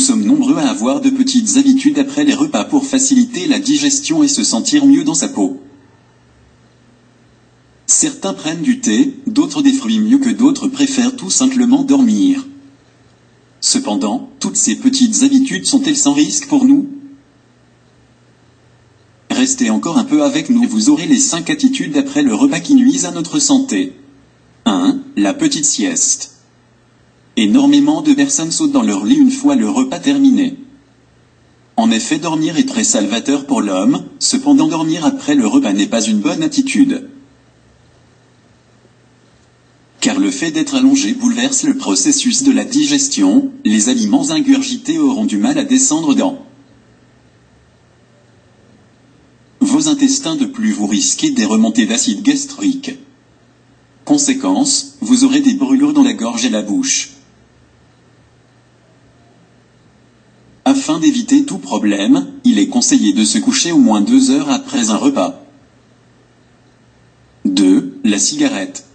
sommes nombreux à avoir de petites habitudes après les repas pour faciliter la digestion et se sentir mieux dans sa peau. Certains prennent du thé, d'autres des fruits mieux que d'autres préfèrent tout simplement dormir. Cependant, toutes ces petites habitudes sont-elles sans risque pour nous? Restez encore un peu avec nous et vous aurez les 5 attitudes après le repas qui nuisent à notre santé. 1. La petite sieste. Énormément de personnes sautent dans leur lit une fois le repas terminé. En effet, dormir est très salvateur pour l'homme, cependant dormir après le repas n'est pas une bonne attitude. Car le fait d'être allongé bouleverse le processus de la digestion, les aliments ingurgités auront du mal à descendre dans vos intestins. De plus, vous risquez des remontées d'acide gastrique. Conséquence, vous aurez des brûlures dans la gorge et la bouche. Afin d'éviter tout problème, il est conseillé de se coucher au moins 2 heures après un repas. 2. La cigarette.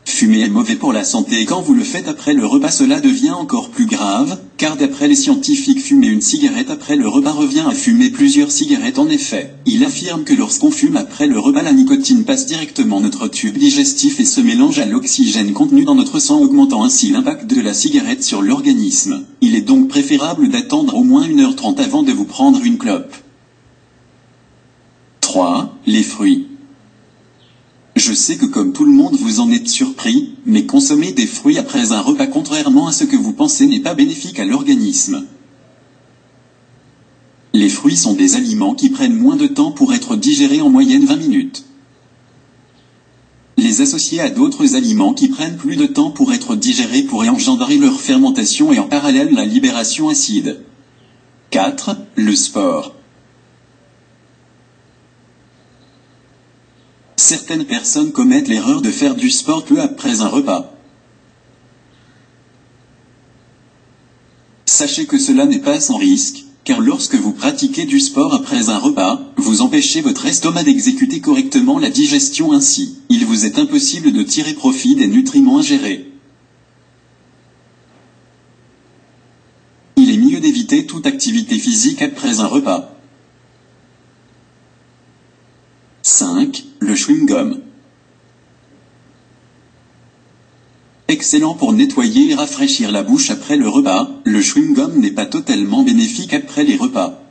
Fumer est mauvais pour la santé et quand vous le faites après le repas cela devient encore plus grave, car d'après les scientifiques fumer une cigarette après le repas revient à fumer plusieurs cigarettes. En effet, il affirme que lorsqu'on fume après le repas la nicotine passe directement notre tube digestif et se mélange à l'oxygène contenu dans notre sang, augmentant ainsi l'impact de la cigarette sur l'organisme. Il est donc préférable d'attendre au moins 1h30 avant de vous prendre une clope. 3. Les fruits. Je sais que comme tout le monde vous en êtes surpris, mais consommer des fruits après un repas contrairement à ce que vous pensez n'est pas bénéfique à l'organisme. Les fruits sont des aliments qui prennent moins de temps pour être digérés, en moyenne 20 minutes. Les associer à d'autres aliments qui prennent plus de temps pour être digérés pourrait engendrer leur fermentation et en parallèle la libération acide. 4. Le sport. Certaines personnes commettent l'erreur de faire du sport peu après un repas. Sachez que cela n'est pas sans risque, car lorsque vous pratiquez du sport après un repas, vous empêchez votre estomac d'exécuter correctement la digestion. Ainsi, il vous est impossible de tirer profit des nutriments ingérés. Il est mieux d'éviter toute activité physique après un repas. 5. Le chewing-gum. Excellent pour nettoyer et rafraîchir la bouche après le repas, le chewing-gum n'est pas totalement bénéfique après les repas.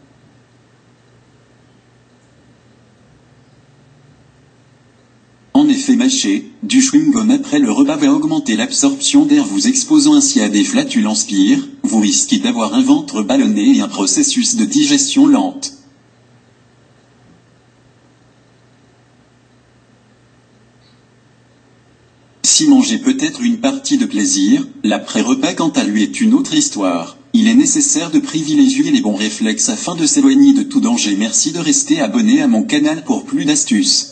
En effet, mâcher du chewing-gum après le repas va augmenter l'absorption d'air, vous exposant ainsi à des flatulences. Pire, vous risquez d'avoir un ventre ballonné et un processus de digestion lente. Si manger peut être une partie de plaisir, l'après-repas quant à lui est une autre histoire. Il est nécessaire de privilégier les bons réflexes afin de s'éloigner de tout danger. Merci de rester abonné à mon canal pour plus d'astuces.